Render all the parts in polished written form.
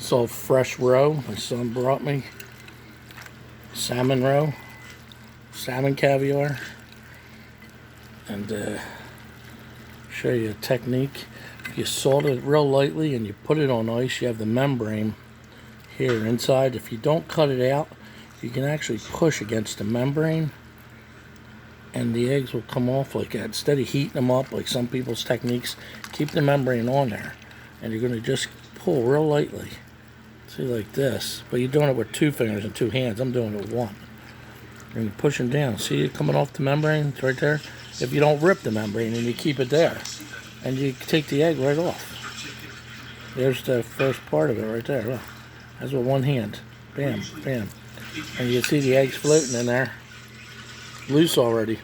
It's all fresh roe. My son brought me. Salmon roe. Salmon caviar. And show you a technique. You salt it real lightly and you put it on ice. You have the membrane here inside. If you don't cut it out, you can actually push against the membrane and the eggs will come off like that. Instead of heating them up like some people's techniques, keep the membrane on there and you're going to just pull real lightly. See, like this. But you're doing it with 2 fingers and 2 hands. I'm doing it with 1. And you're pushing down. See it coming off the membrane? It's right there. If you don't rip the membrane and you keep it there and you take the egg right off. There's the first part of it right there. Look. That's with 1 hand. Bam, bam. And you see the eggs floating in there. Loose already.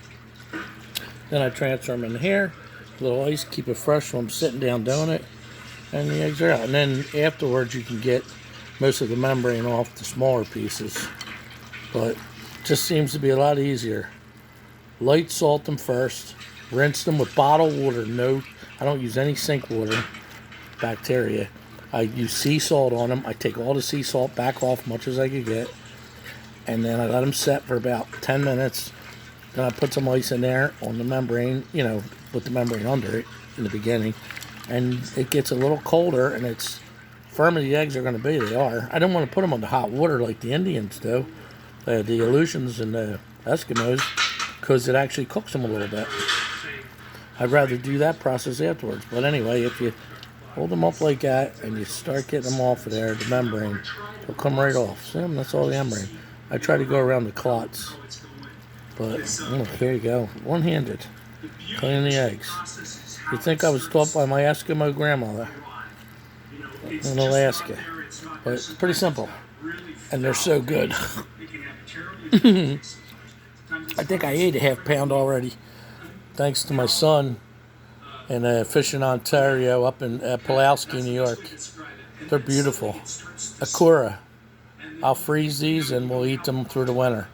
Then I transfer them in here. A little ice, keep it fresh while I'm sitting down doing it. And the eggs are out. And then afterwards you can get most of the membrane off the smaller pieces. But it just seems to be a lot easier. Light salt them first. Rinse them with bottled water. No, I don't use any sink water. Bacteria. I use sea salt on them. I take all the sea salt back off much as I could get. And then I let them set for about 10 minutes. Then I put some ice in there on the membrane, you know, put the membrane under it in the beginning. And it gets a little colder and it's firm as the eggs are going to be. They are. I don't want to put them on the hot water like the Indians do, the Aleutians and the Eskimos, because it actually cooks them a little bit. I'd rather do that process afterwards. But anyway, if you hold them up like that and you start getting them off of there, the membrane, they'll come right off. See them? That's all the membrane. I try to go around the clots. But, oh, here you go. One-handed. Cleaning the eggs. You'd think I was taught by my Eskimo grandmother in Alaska. But it's pretty simple. And they're so good. I think I ate a ½ pound already. Thanks to my son and fish in Ontario up in Pulaski, New York. They're beautiful. Ikura. I'll freeze these and we'll eat them through the winter.